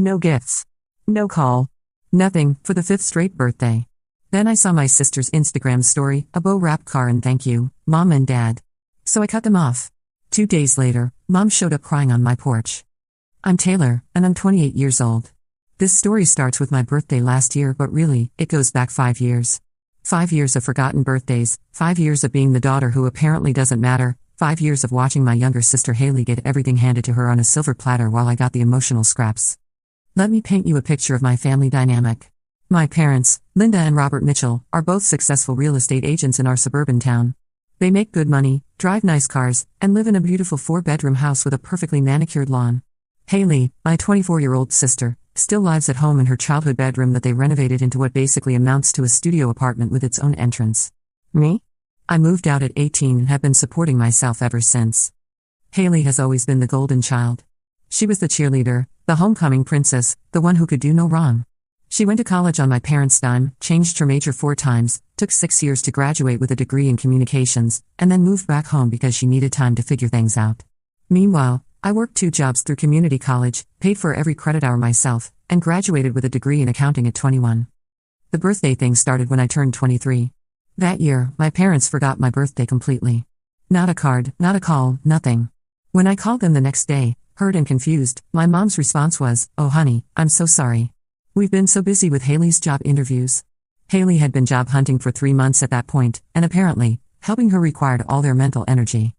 No gifts. No call. Nothing, for the 5th straight birthday. Then I saw my sister's Instagram story, a bow wrap car and thank you, Mom and Dad. So I cut them off. 2 days later, Mom showed up crying on my porch. I'm Taylor, and I'm 28 years old. This story starts with my birthday last year, but really, it goes back 5 years. 5 years of forgotten birthdays, 5 years of being the daughter who apparently doesn't matter, 5 years of watching my younger sister Haley get everything handed to her on a silver platter while I got the emotional scraps. Let me paint you a picture of my family dynamic. My parents, Linda and Robert Mitchell, are both successful real estate agents in our suburban town. They make good money, drive nice cars, and live in a beautiful 4-bedroom house with a perfectly manicured lawn. Haley, my 24-year-old sister, still lives at home in her childhood bedroom that they renovated into what basically amounts to a studio apartment with its own entrance. Me? I moved out at 18 and have been supporting myself ever since. Haley has always been the golden child. She was the cheerleader, the homecoming princess, the one who could do no wrong. She went to college on my parents' dime, changed her major 4 times, took 6 years to graduate with a degree in communications, and then moved back home because she needed time to figure things out. Meanwhile, I worked 2 jobs through community college, paid for every credit hour myself, and graduated with a degree in accounting at 21. The birthday thing started when I turned 23. That year, my parents forgot my birthday completely. Not a card, not a call, nothing. When I called them the next day, hurt and confused, my mom's response was, "Oh honey, I'm so sorry. We've been so busy with Haley's job interviews." Haley had been job hunting for 3 months at that point, and apparently, helping her required all their mental energy.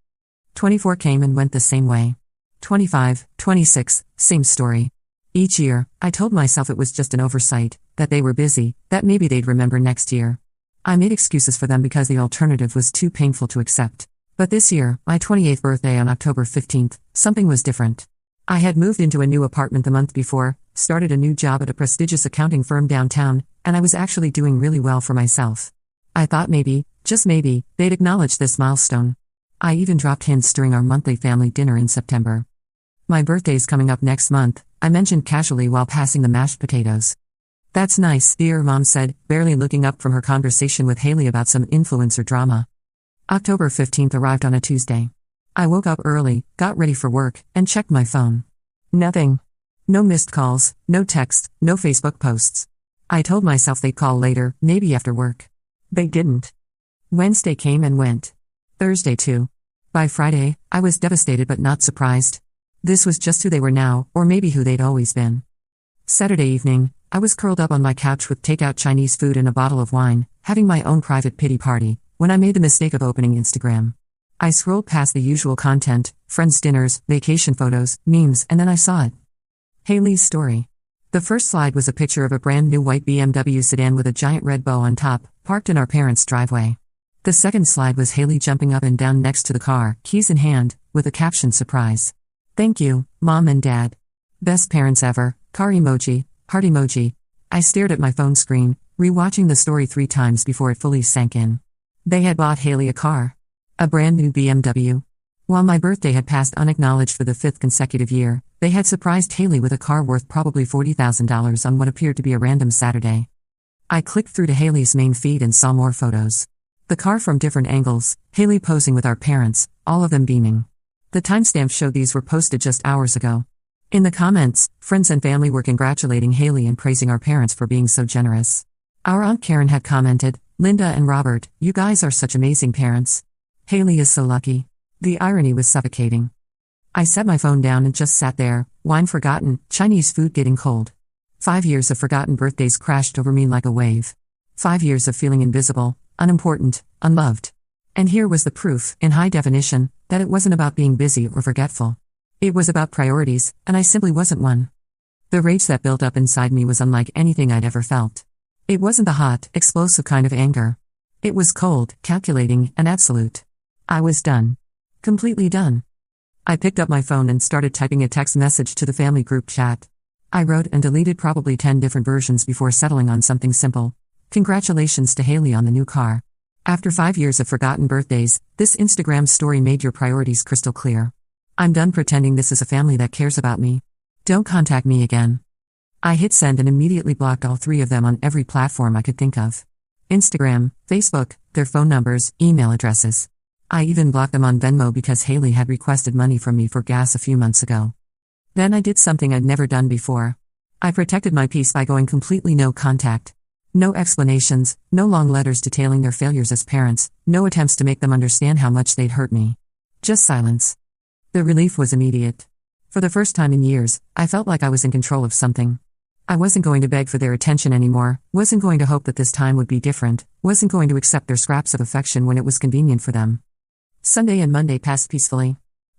24 came and went the same way. 25, 26, same story. Each year, I told myself it was just an oversight, that they were busy, that maybe they'd remember next year. I made excuses for them because the alternative was too painful to accept. But this year, my 28th birthday on October 15th, something was different. I had moved into a new apartment the month before, started a new job at a prestigious accounting firm downtown, and I was actually doing really well for myself. I thought maybe, just maybe, they'd acknowledge this milestone. I even dropped hints during our monthly family dinner in September. My birthday's coming up next month, I mentioned casually while passing the mashed potatoes. That's nice, dear, Mom said, barely looking up from her conversation with Haley about some influencer drama. October 15th arrived on a Tuesday. I woke up early, got ready for work, and checked my phone. Nothing. No missed calls, no text, no Facebook posts. I told myself they'd call later, maybe after work. They didn't. Wednesday came and went. Thursday too. By Friday, I was devastated but not surprised. This was just who they were now, or maybe who they'd always been. Saturday evening, I was curled up on my couch with takeout Chinese food and a bottle of wine, having my own private pity party, when I made the mistake of opening Instagram. I scrolled past the usual content, friends' dinners, vacation photos, memes, and then I saw it. Haley's story. The first slide was a picture of a brand new white BMW sedan with a giant red bow on top, parked in our parents' driveway. The second slide was Haley jumping up and down next to the car, keys in hand, with a caption surprise. "Thank you, Mom and Dad. Best parents ever," car emoji, heart emoji. I stared at my phone screen, rewatching the story 3 times before it fully sank in. They had bought Haley a car. A brand new BMW. While my birthday had passed unacknowledged for the 5th consecutive year, they had surprised Haley with a car worth probably $40,000 on what appeared to be a random Saturday. I clicked through to Haley's main feed and saw more photos. The car from different angles, Haley posing with our parents, all of them beaming. The timestamp showed these were posted just hours ago. In the comments, friends and family were congratulating Haley and praising our parents for being so generous. Our Aunt Karen had commented, "Linda and Robert, you guys are such amazing parents. Haley is so lucky." The irony was suffocating. I set my phone down and just sat there, wine forgotten, Chinese food getting cold. 5 years of forgotten birthdays crashed over me like a wave. 5 years of feeling invisible, unimportant, unloved. And here was the proof, in high definition, that it wasn't about being busy or forgetful. It was about priorities, and I simply wasn't one. The rage that built up inside me was unlike anything I'd ever felt. It wasn't the hot, explosive kind of anger. It was cold, calculating, and absolute. I was done. Completely done. I picked up my phone and started typing a text message to the family group chat. I wrote and deleted probably 10 different versions before settling on something simple. "Congratulations to Haley on the new car. After 5 years of forgotten birthdays, this Instagram story made your priorities crystal clear. I'm done pretending this is a family that cares about me. Don't contact me again." I hit send and immediately blocked all 3 of them on every platform I could think of. Instagram, Facebook, their phone numbers, email addresses. I even blocked them on Venmo because Haley had requested money from me for gas a few months ago. Then I did something I'd never done before. I protected my peace by going completely no contact. No explanations, no long letters detailing their failures as parents, no attempts to make them understand how much they'd hurt me. Just silence. The relief was immediate. For the first time in years, I felt like I was in control of something. I wasn't going to beg for their attention anymore, wasn't going to hope that this time would be different, wasn't going to accept their scraps of affection when it was convenient for them. Sunday and Monday passed peacefully.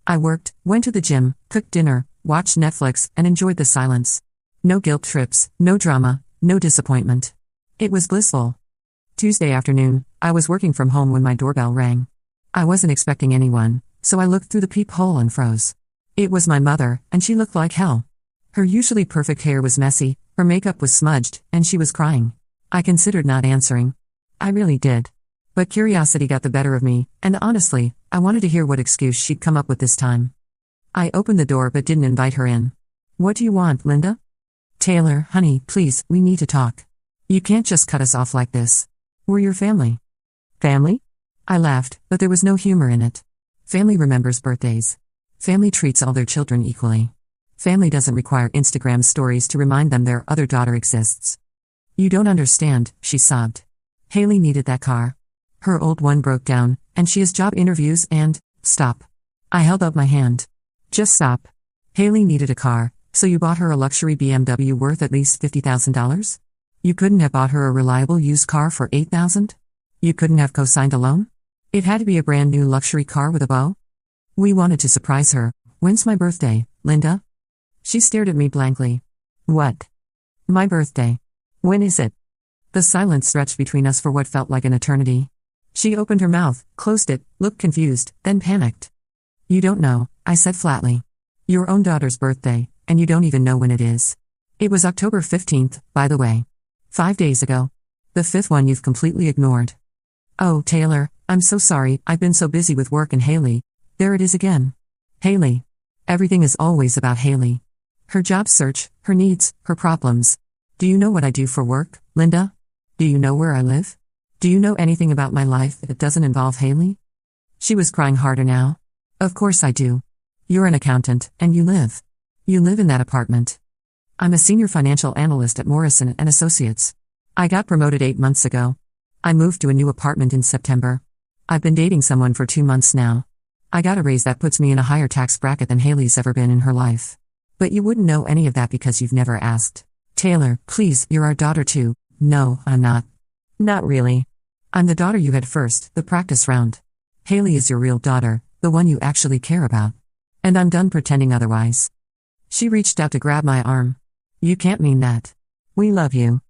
I worked, went to the gym, cooked dinner, watched Netflix, and enjoyed the silence. No guilt trips, no drama, no disappointment. It was blissful. Tuesday afternoon, I was working from home when my doorbell rang. I wasn't expecting anyone, so I looked through the peephole and froze. It was my mother, and she looked like hell. Her usually perfect hair was messy, her makeup was smudged, and she was crying. I considered not answering. I really did. But curiosity got the better of me, and honestly, I wanted to hear what excuse she'd come up with this time. I opened the door but didn't invite her in. "What do you want, Linda?" "Taylor, honey, please, we need to talk. You can't just cut us off like this. We're your family." "Family?" I laughed, but there was no humor in it. Family remembers birthdays. Family treats all their children equally. Family doesn't require Instagram stories to remind them their other daughter exists. "You don't understand," she sobbed. "Haley needed that car. Her old one broke down, and she has job interviews and—" "Stop." I held up my hand. "Just stop. Haley needed a car, so you bought her a luxury BMW worth at least $50,000? You couldn't have bought her a reliable used car for $8,000? You couldn't have co-signed a loan? It had to be a brand new luxury car with a bow? We wanted to surprise her. When's my birthday, Linda?" She stared at me blankly. "What? My birthday. When is it?" The silence stretched between us for what felt like an eternity. She opened her mouth, closed it, looked confused, then panicked. "You don't know," I said flatly. "Your own daughter's birthday, and you don't even know when it is. It was October 15th, by the way. 5 days ago. The fifth one you've completely ignored." "Oh, Taylor, I'm so sorry, I've been so busy with work and Haley." There it is again. Haley. Everything is always about Haley. Her job search, her needs, her problems. "Do you know what I do for work, Linda? Do you know where I live? Do you know anything about my life that doesn't involve Haley?" She was crying harder now. "Of course I do. You're an accountant, and you live in that apartment. I'm a senior financial analyst at Morrison & Associates. I got promoted 8 months ago. I moved to a new apartment in September. I've been dating someone for 2 months now. I got a raise that puts me in a higher tax bracket than Haley's ever been in her life. But you wouldn't know any of that because you've never asked. Taylor, please, you're our daughter too." "No, I'm not." "Not really. I'm the daughter you had first, the practice round. Haley is your real daughter, the one you actually care about. And I'm done pretending otherwise." She reached out to grab my arm. "You can't mean that. We love you."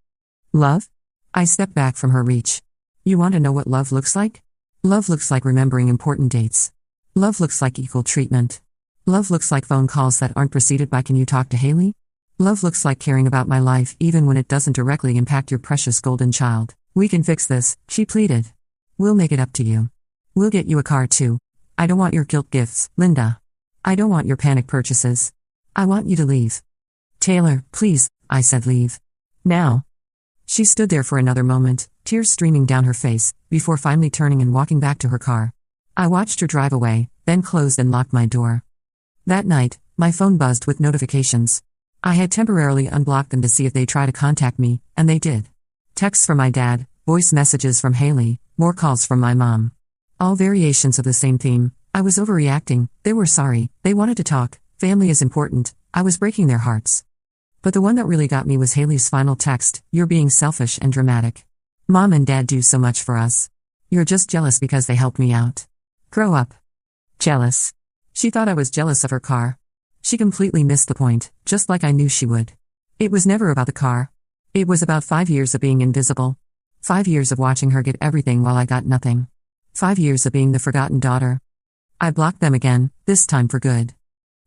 "Love?" I stepped back from her reach. "You want to know what love looks like? Love looks like remembering important dates. Love looks like equal treatment. Love looks like phone calls that aren't preceded by 'Can you talk to Haley?' Love looks like caring about my life even when it doesn't directly impact your precious golden child." "We can fix this," she pleaded. "We'll make it up to you. We'll get you a car too. I don't want your guilt gifts, Linda. I don't want your panic purchases. I want you to leave." "Taylor, please," I said, "leave. Now." She stood there for another moment, tears streaming down her face, before finally turning and walking back to her car. I watched her drive away, then closed and locked my door. That night, my phone buzzed with notifications. I had temporarily unblocked them to see if they'd try to contact me, and they did. Texts from my dad, voice messages from Haley, more calls from my mom. All variations of the same theme. I was overreacting, they were sorry, they wanted to talk, family is important, I was breaking their hearts. But the one that really got me was Haley's final text: "You're being selfish and dramatic. Mom and Dad do so much for us. You're just jealous because they helped me out. Grow up." Jealous. She thought I was jealous of her car. She completely missed the point, just like I knew she would. It was never about the car. It was about 5 years of being invisible. 5 years of watching her get everything while I got nothing. 5 years of being the forgotten daughter. I blocked them again, this time for good.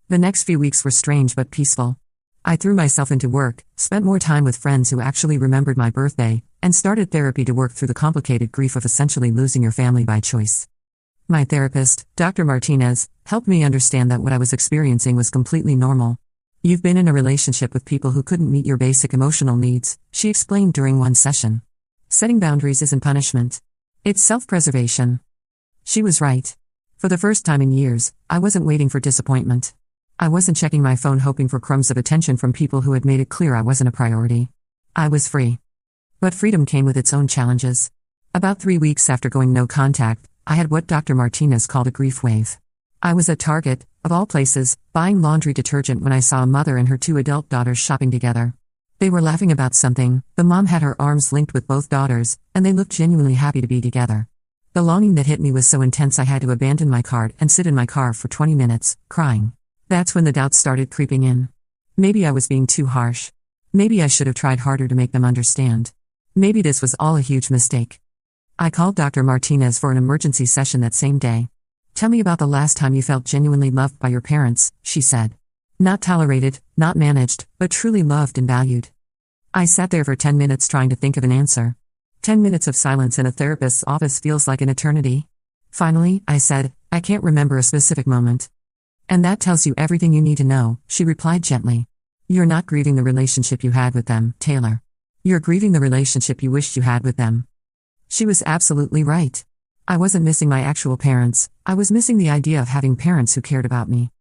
The next few weeks were strange but peaceful. I threw myself into work, spent more time with friends who actually remembered my birthday, and started therapy to work through the complicated grief of essentially losing your family by choice. My therapist, Dr. Martinez, helped me understand that what I was experiencing was completely normal. "You've been in a relationship with people who couldn't meet your basic emotional needs," she explained during one session. "Setting boundaries isn't punishment. It's self-preservation." She was right. For the first time in years, I wasn't waiting for disappointment. I wasn't checking my phone hoping for crumbs of attention from people who had made it clear I wasn't a priority. I was free. But freedom came with its own challenges. About 3 weeks after going no contact, I had what Dr. Martinez called a grief wave. I was at Target, of all places, buying laundry detergent when I saw a mother and her 2 adult daughters shopping together. They were laughing about something, the mom had her arms linked with both daughters, and they looked genuinely happy to be together. The longing that hit me was so intense I had to abandon my cart and sit in my car for 20 minutes, crying. That's when the doubts started creeping in. Maybe I was being too harsh. Maybe I should have tried harder to make them understand. Maybe this was all a huge mistake. I called Dr. Martinez for an emergency session that same day. Tell me about the last time you felt genuinely loved by your parents, she said. Not tolerated, not managed, but truly loved and valued. I sat there for 10 minutes trying to think of an answer. 10 minutes of silence in a therapist's office feels like an eternity. Finally, I said, I can't remember a specific moment. And that tells you everything you need to know, she replied gently. You're not grieving the relationship you had with them, Taylor. You're grieving the relationship you wished you had with them. She was absolutely right. I wasn't missing my actual parents, I was missing the idea of having parents who cared about me.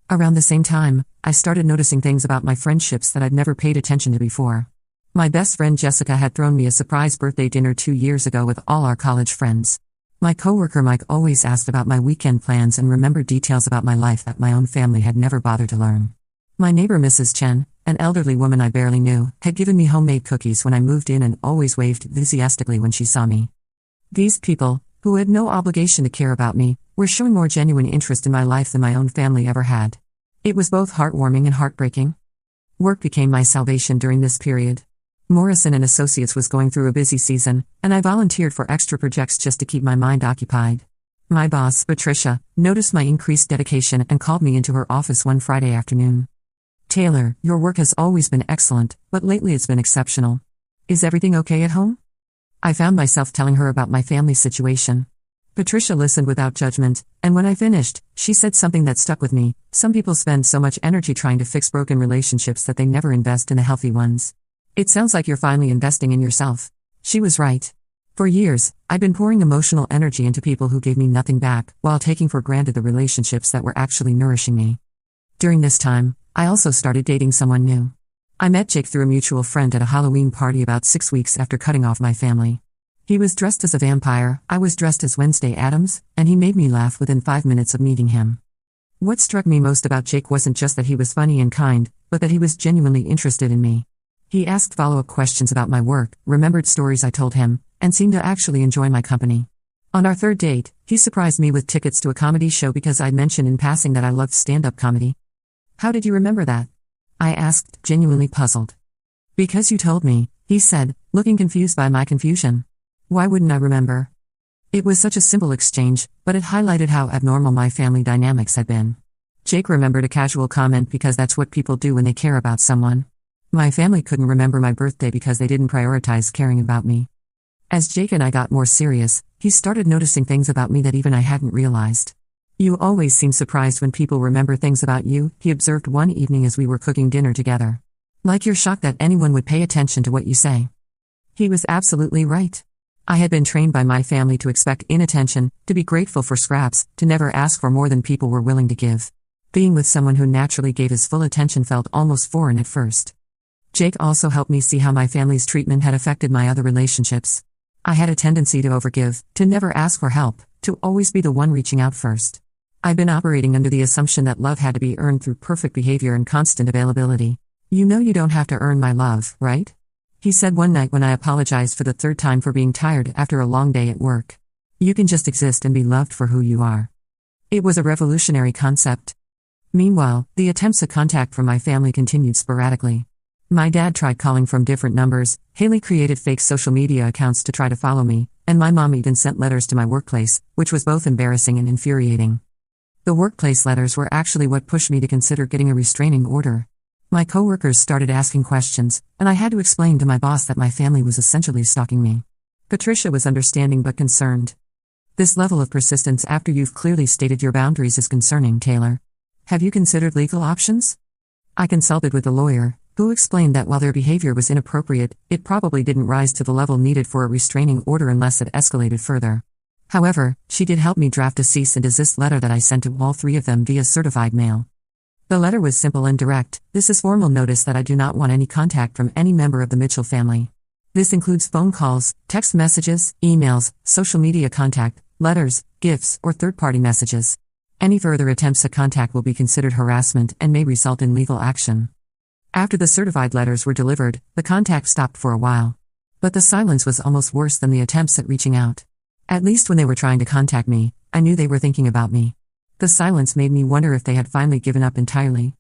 Around the same time, I started noticing things about my friendships that I'd never paid attention to before. My best friend Jessica had thrown me a surprise birthday dinner 2 years ago with all our college friends. My coworker Mike always asked about my weekend plans and remembered details about my life that my own family had never bothered to learn. My neighbor Mrs. Chen, an elderly woman I barely knew, had given me homemade cookies when I moved in and always waved enthusiastically when she saw me. These people, who had no obligation to care about me, were showing more genuine interest in my life than my own family ever had. It was both heartwarming and heartbreaking. Work became my salvation during this period. Morrison & Associates was going through a busy season, and I volunteered for extra projects just to keep my mind occupied. My boss, Patricia, noticed my increased dedication and called me into her office one Friday afternoon. Taylor, your work has always been excellent, but lately it's been exceptional. Is everything okay at home? I found myself telling her about my family situation. Patricia listened without judgment, and when I finished, she said something that stuck with me. Some people spend so much energy trying to fix broken relationships that they never invest in the healthy ones. It sounds like you're finally investing in yourself. She was right. For years, I'd been pouring emotional energy into people who gave me nothing back, while taking for granted the relationships that were actually nourishing me. During this time, I also started dating someone new. I met Jake through a mutual friend at a Halloween party about 6 weeks after cutting off my family. He was dressed as a vampire, I was dressed as Wednesday Addams, and he made me laugh within 5 minutes of meeting him. What struck me most about Jake wasn't just that he was funny and kind, but that he was genuinely interested in me. He asked follow-up questions about my work, remembered stories I told him, and seemed to actually enjoy my company. On our third date, he surprised me with tickets to a comedy show because I'd mentioned in passing that I loved stand-up comedy. How did you remember that? I asked, genuinely puzzled. Because you told me, he said, looking confused by my confusion. Why wouldn't I remember? It was such a simple exchange, but it highlighted how abnormal my family dynamics had been. Jake remembered a casual comment because that's what people do when they care about someone. My family couldn't remember my birthday because they didn't prioritize caring about me. As Jake and I got more serious, he started noticing things about me that even I hadn't realized. You always seem surprised when people remember things about you, he observed one evening as we were cooking dinner together. Like you're shocked that anyone would pay attention to what you say. He was absolutely right. I had been trained by my family to expect inattention, to be grateful for scraps, to never ask for more than people were willing to give. Being with someone who naturally gave his full attention felt almost foreign at first. Jake also helped me see how my family's treatment had affected my other relationships. I had a tendency to overgive, to never ask for help, to always be the one reaching out first. I'd been operating under the assumption that love had to be earned through perfect behavior and constant availability. You know you don't have to earn my love, right? He said one night when I apologized for the third time for being tired after a long day at work. You can just exist and be loved for who you are. It was a revolutionary concept. Meanwhile, the attempts at contact from my family continued sporadically. My dad tried calling from different numbers, Haley created fake social media accounts to try to follow me, and my mom even sent letters to my workplace, which was both embarrassing and infuriating. The workplace letters were actually what pushed me to consider getting a restraining order. My coworkers started asking questions, and I had to explain to my boss that my family was essentially stalking me. Patricia was understanding but concerned. This level of persistence after you've clearly stated your boundaries is concerning, Taylor. Have you considered legal options? I consulted with a lawyer, who explained that while their behavior was inappropriate, it probably didn't rise to the level needed for a restraining order unless it escalated further. However, she did help me draft a cease and desist letter that I sent to all 3 of them via certified mail. The letter was simple and direct. This is formal notice that I do not want any contact from any member of the Mitchell family. This includes phone calls, text messages, emails, social media contact, letters, gifts, or third-party messages. Any further attempts at contact will be considered harassment and may result in legal action. After the certified letters were delivered, the contact stopped for a while. But the silence was almost worse than the attempts at reaching out. At least when they were trying to contact me, I knew they were thinking about me. The silence made me wonder if they had finally given up entirely.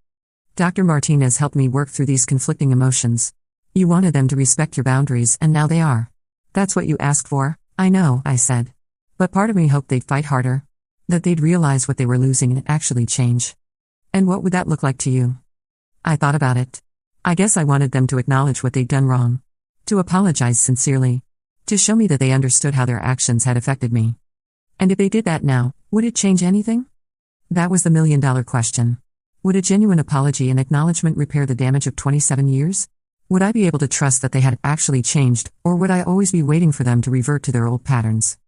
Dr. Martinez helped me work through these conflicting emotions. You wanted them to respect your boundaries, and now they are. That's what you asked for? I know, I said. But part of me hoped they'd fight harder. That they'd realize what they were losing and actually change. And what would that look like to you? I thought about it. I guess I wanted them to acknowledge what they'd done wrong. To apologize sincerely. To show me that they understood how their actions had affected me. And if they did that now, would it change anything? That was the million-dollar question. Would a genuine apology and acknowledgement repair the damage of 27 years? Would I be able to trust that they had actually changed, or would I always be waiting for them to revert to their old patterns?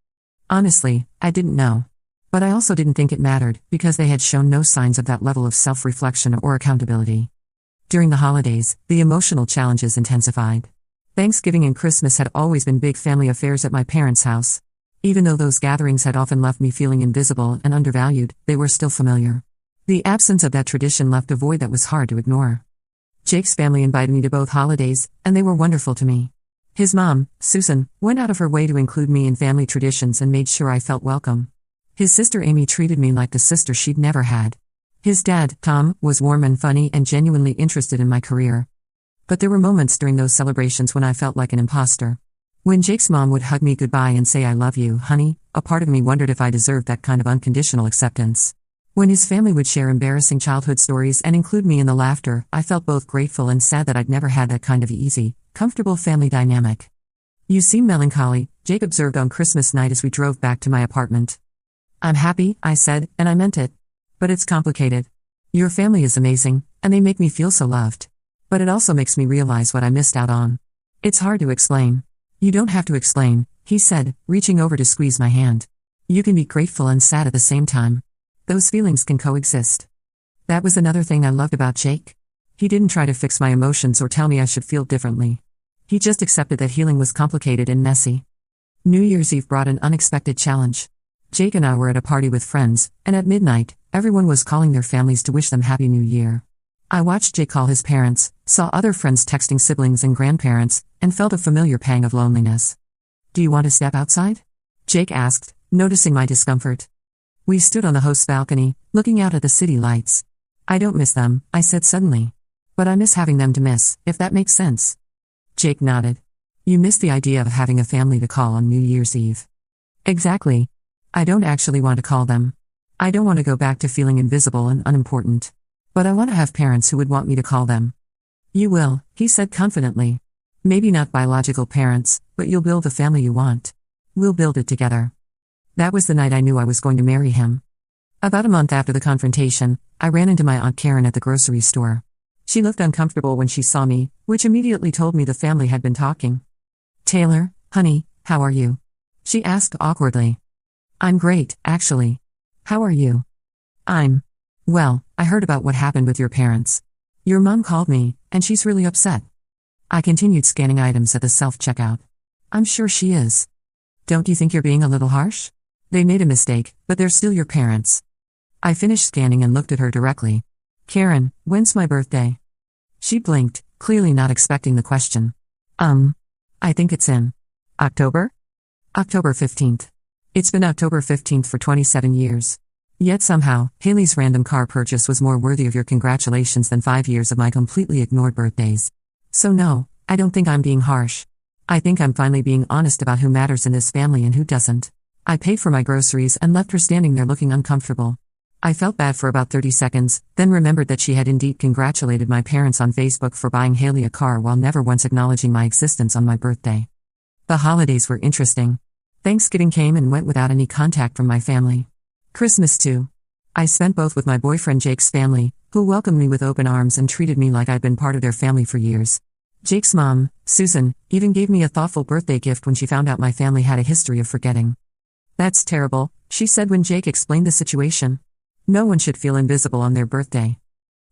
Honestly, I didn't know. But I also didn't think it mattered, because they had shown no signs of that level of self-reflection or accountability. During the holidays, the emotional challenges intensified. Thanksgiving and Christmas had always been big family affairs at my parents' house. Even though those gatherings had often left me feeling invisible and undervalued, they were still familiar. The absence of that tradition left a void that was hard to ignore. Jake's family invited me to both holidays, and they were wonderful to me. His mom, Susan, went out of her way to include me in family traditions and made sure I felt welcome. His sister Amy treated me like the sister she'd never had. His dad, Tom, was warm and funny and genuinely interested in my career. But there were moments during those celebrations when I felt like an imposter. When Jake's mom would hug me goodbye and say I love you, honey, a part of me wondered if I deserved that kind of unconditional acceptance. When his family would share embarrassing childhood stories and include me in the laughter, I felt both grateful and sad that I'd never had that kind of easy, comfortable family dynamic. You seem melancholy, Jake observed on Christmas night as we drove back to my apartment. I'm happy, I said, and I meant it. But it's complicated. Your family is amazing, and they make me feel so loved. But it also makes me realize what I missed out on. It's hard to explain. You don't have to explain, he said, reaching over to squeeze my hand. You can be grateful and sad at the same time. Those feelings can coexist. That was another thing I loved about Jake. He didn't try to fix my emotions or tell me I should feel differently. He just accepted that healing was complicated and messy. New Year's Eve brought an unexpected challenge. Jake and I were at a party with friends, and at midnight, everyone was calling their families to wish them Happy New Year. I watched Jake call his parents, saw other friends texting siblings and grandparents, and felt a familiar pang of loneliness. Do you want to step outside? Jake asked, noticing my discomfort. We stood on the host's balcony, looking out at the city lights. I don't miss them, I said suddenly. But I miss having them to miss, if that makes sense. Jake nodded. You miss the idea of having a family to call on New Year's Eve. Exactly. I don't actually want to call them. I don't want to go back to feeling invisible and unimportant. But I want to have parents who would want me to call them. You will, he said confidently. Maybe not biological parents, but you'll build the family you want. We'll build it together. That was the night I knew I was going to marry him. About a month after the confrontation, I ran into my Aunt Karen at the grocery store. She looked uncomfortable when she saw me, which immediately told me the family had been talking. Taylor, honey, how are you? She asked awkwardly. I'm great, actually. How are you? Well, I heard about what happened with your parents. Your mom called me, and she's really upset. I continued scanning items at the self-checkout. I'm sure she is. Don't you think you're being a little harsh? They made a mistake, but they're still your parents. I finished scanning and looked at her directly. Karen, when's my birthday? She blinked, clearly not expecting the question. I think it's in October? October 15th. It's been October 15th for 27 years. Yet somehow, Haley's random car purchase was more worthy of your congratulations than 5 years of my completely ignored birthdays. So no, I don't think I'm being harsh. I think I'm finally being honest about who matters in this family and who doesn't. I paid for my groceries and left her standing there looking uncomfortable. I felt bad for about 30 seconds, then remembered that she had indeed congratulated my parents on Facebook for buying Haley a car while never once acknowledging my existence on my birthday. The holidays were interesting. Thanksgiving came and went without any contact from my family. Christmas too. I spent both with my boyfriend Jake's family, who welcomed me with open arms and treated me like I'd been part of their family for years. Jake's mom, Susan, even gave me a thoughtful birthday gift when she found out my family had a history of forgetting. That's terrible, she said when Jake explained the situation. No one should feel invisible on their birthday.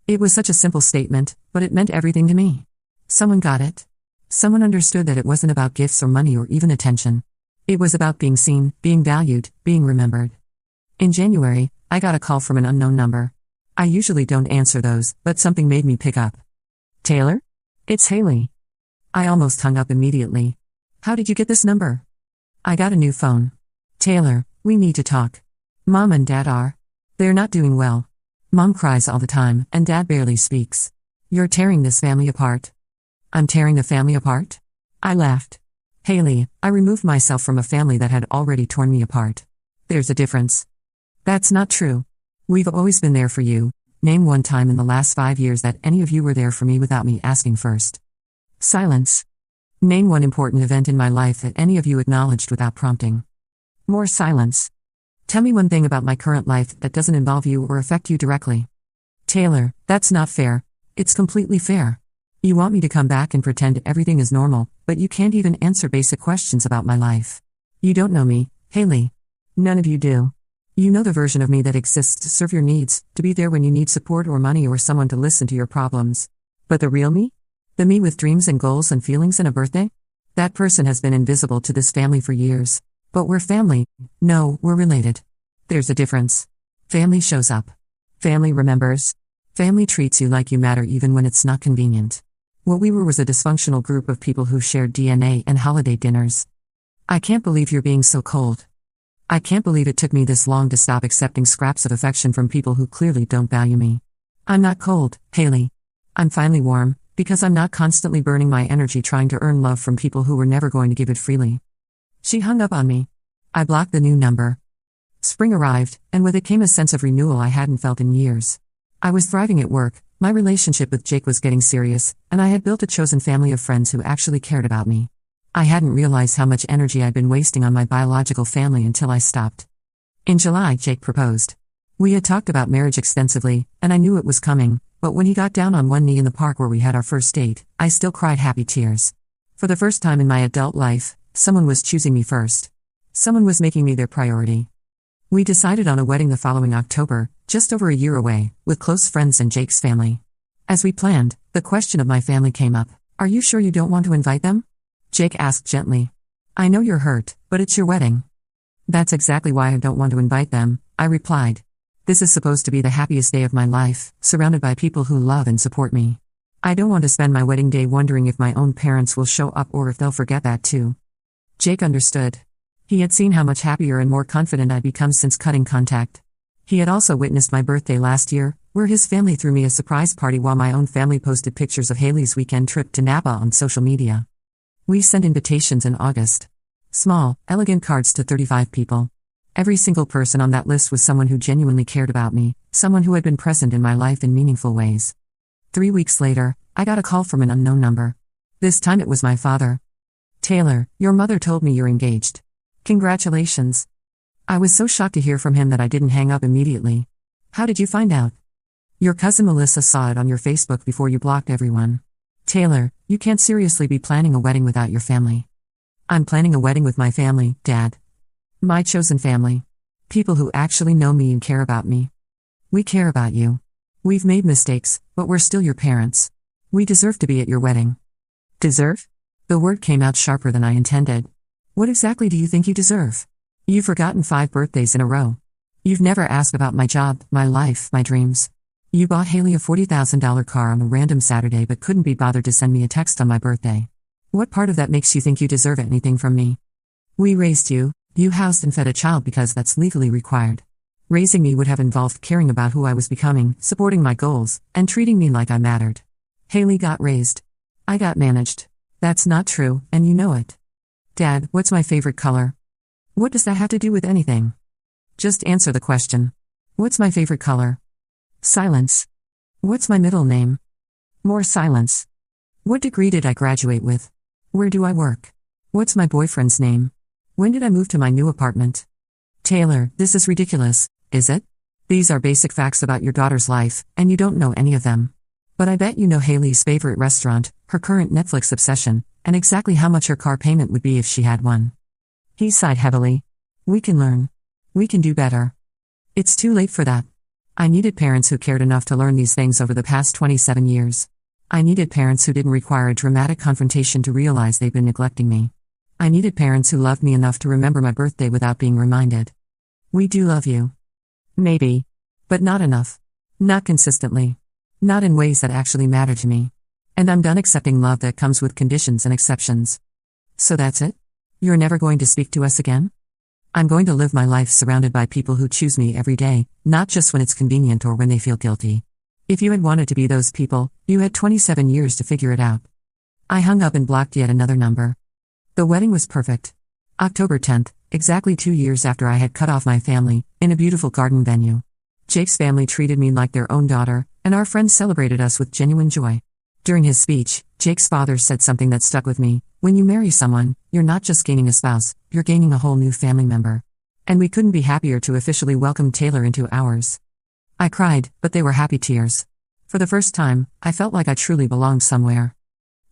It was such a simple statement, but it meant everything to me. Someone got it. Someone understood that it wasn't about gifts or money or even attention. It was about being seen, being valued, being remembered. In January, I got a call from an unknown number. I usually don't answer those, but something made me pick up. Taylor? It's Haley. I almost hung up immediately. How did you get this number? I got a new phone. Taylor, we need to talk. Mom and Dad are. They're not doing well. Mom cries all the time, and Dad barely speaks. You're tearing this family apart. I'm tearing the family apart? I laughed. Haley, I removed myself from a family that had already torn me apart. There's a difference. That's not true. We've always been there for you. Name one time in the last 5 years that any of you were there for me without me asking first. Silence. Name one important event in my life that any of you acknowledged without prompting. More silence. Tell me one thing about my current life that doesn't involve you or affect you directly. Taylor, that's not fair. It's completely fair. You want me to come back and pretend everything is normal, but you can't even answer basic questions about my life. You don't know me, Haley. None of you do. You know the version of me that exists to serve your needs, to be there when you need support or money or someone to listen to your problems. But the real me? The me with dreams and goals and feelings and a birthday? That person has been invisible to this family for years. But we're family. No, we're related. There's a difference. Family shows up. Family remembers. Family treats you like you matter even when it's not convenient. What we were was a dysfunctional group of people who shared DNA and holiday dinners. I can't believe you're being so cold. I can't believe it took me this long to stop accepting scraps of affection from people who clearly don't value me. I'm not cold, Haley. I'm finally warm, because I'm not constantly burning my energy trying to earn love from people who were never going to give it freely. She hung up on me. I blocked the new number. Spring arrived, and with it came a sense of renewal I hadn't felt in years. I was thriving at work, my relationship with Jake was getting serious, and I had built a chosen family of friends who actually cared about me. I hadn't realized how much energy I'd been wasting on my biological family until I stopped. In July, Jake proposed. We had talked about marriage extensively, and I knew it was coming, but when he got down on one knee in the park where we had our first date, I still cried happy tears. For the first time in my adult life, someone was choosing me first. Someone was making me their priority. We decided on a wedding the following October, just over a year away, with close friends and Jake's family. As we planned, the question of my family came up. Are you sure you don't want to invite them? Jake asked gently. I know you're hurt, but it's your wedding. That's exactly why I don't want to invite them, I replied. This is supposed to be the happiest day of my life, surrounded by people who love and support me. I don't want to spend my wedding day wondering if my own parents will show up or if they'll forget that too. Jake understood. He had seen how much happier and more confident I'd become since cutting contact. He had also witnessed my birthday last year, where his family threw me a surprise party while my own family posted pictures of Haley's weekend trip to Napa on social media. We sent invitations in August. Small, elegant cards to 35 people. Every single person on that list was someone who genuinely cared about me, someone who had been present in my life in meaningful ways. 3 weeks later, I got a call from an unknown number. This time it was my father. Taylor, your mother told me you're engaged. Congratulations. I was so shocked to hear from him that I didn't hang up immediately. How did you find out? Your cousin Melissa saw it on your Facebook before you blocked everyone. Taylor, you can't seriously be planning a wedding without your family. I'm planning a wedding with my family, Dad. My chosen family. People who actually know me and care about me. We care about you. We've made mistakes, but we're still your parents. We deserve to be at your wedding. Deserve? The word came out sharper than I intended. What exactly do you think you deserve? You've forgotten 5 birthdays in a row. You've never asked about my job, my life, my dreams. You bought Haley a $40,000 car on a random Saturday but couldn't be bothered to send me a text on my birthday. What part of that makes you think you deserve anything from me? We raised you, you housed and fed a child because that's legally required. Raising me would have involved caring about who I was becoming, supporting my goals, and treating me like I mattered. Haley got raised. I got managed. That's not true, and you know it. Dad, what's my favorite color? What does that have to do with anything? Just answer the question. What's my favorite color? Silence. What's my middle name? More silence. What degree did I graduate with? Where do I work? What's my boyfriend's name? When did I move to my new apartment? Taylor, this is ridiculous, is it? These are basic facts about your daughter's life, and you don't know any of them. But I bet you know Haley's favorite restaurant, her current Netflix obsession, and exactly how much her car payment would be if she had one. He sighed heavily. We can learn. We can do better. It's too late for that. I needed parents who cared enough to learn these things over the past 27 years. I needed parents who didn't require a dramatic confrontation to realize they'd been neglecting me. I needed parents who loved me enough to remember my birthday without being reminded. We do love you. Maybe. But not enough. Not consistently. Not in ways that actually matter to me. And I'm done accepting love that comes with conditions and exceptions. So that's it? You're never going to speak to us again? I'm going to live my life surrounded by people who choose me every day, not just when it's convenient or when they feel guilty. If you had wanted to be those people, you had 27 years to figure it out. I hung up and blocked yet another number. The wedding was perfect. October 10th, exactly 2 years after I had cut off my family, in a beautiful garden venue. Jake's family treated me like their own daughter, and our friends celebrated us with genuine joy. During his speech, Jake's father said something that stuck with me. When you marry someone, you're not just gaining a spouse, you're gaining a whole new family member. And we couldn't be happier to officially welcome Taylor into ours. I cried, but they were happy tears. For the first time, I felt like I truly belonged somewhere.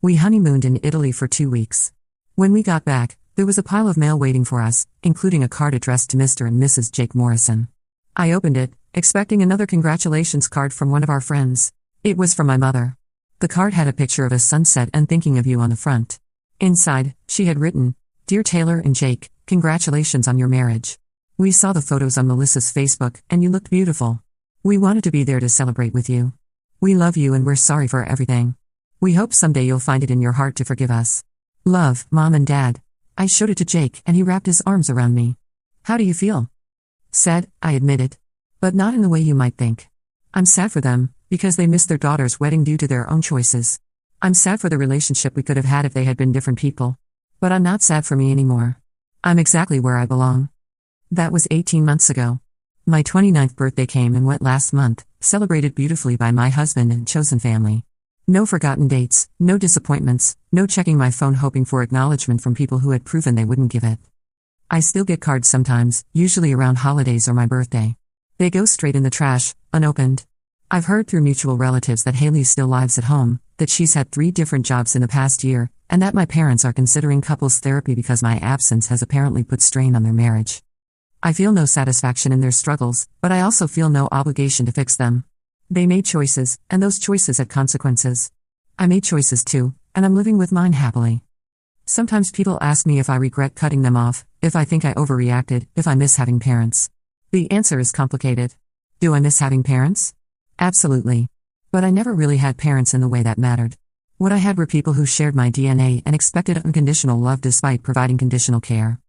We honeymooned in Italy for 2 weeks. When we got back, there was a pile of mail waiting for us, including a card addressed to Mr. and Mrs. Jake Morrison. I opened it, expecting another congratulations card from one of our friends. It was from my mother. The card had a picture of a sunset and thinking of you on the front. Inside, she had written, "Dear Taylor and Jake, congratulations on your marriage. We saw the photos on Melissa's Facebook, and you looked beautiful. We wanted to be there to celebrate with you. We love you and we're sorry for everything. We hope someday you'll find it in your heart to forgive us. Love, Mom and Dad." I showed it to Jake and he wrapped his arms around me. "How do you feel?" Sad, I admitted. But not in the way you might think. I'm sad for them, because they missed their daughter's wedding due to their own choices. I'm sad for the relationship we could have had if they had been different people. But I'm not sad for me anymore. I'm exactly where I belong. That was 18 months ago. My 29th birthday came and went last month, celebrated beautifully by my husband and chosen family. No forgotten dates, no disappointments, no checking my phone hoping for acknowledgement from people who had proven they wouldn't give it. I still get cards sometimes, usually around holidays or my birthday. They go straight in the trash, unopened. I've heard through mutual relatives that Haley still lives at home, that she's had 3 different jobs in the past year, and that my parents are considering couples therapy because my absence has apparently put strain on their marriage. I feel no satisfaction in their struggles, but I also feel no obligation to fix them. They made choices, and those choices had consequences. I made choices too, and I'm living with mine happily. Sometimes people ask me if I regret cutting them off, if I think I overreacted, if I miss having parents. The answer is complicated. Do I miss having parents? Absolutely. But I never really had parents in the way that mattered. What I had were people who shared my DNA and expected unconditional love despite providing conditional care.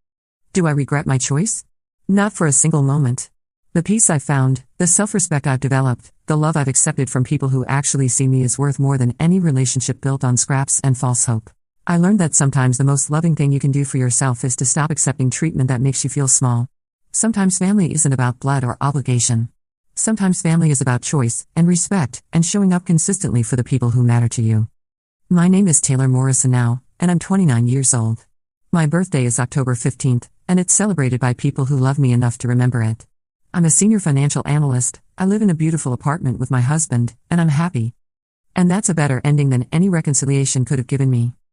Do I regret my choice? Not for a single moment. The peace I've found, the self-respect I've developed, the love I've accepted from people who actually see me is worth more than any relationship built on scraps and false hope. I learned that sometimes the most loving thing you can do for yourself is to stop accepting treatment that makes you feel small. Sometimes family isn't about blood or obligation. Sometimes family is about choice and respect and showing up consistently for the people who matter to you. My name is Taylor Morrison now, and I'm 29 years old. My birthday is October 15th, and it's celebrated by people who love me enough to remember it. I'm a senior financial analyst, I live in a beautiful apartment with my husband, and I'm happy. And that's a better ending than any reconciliation could have given me.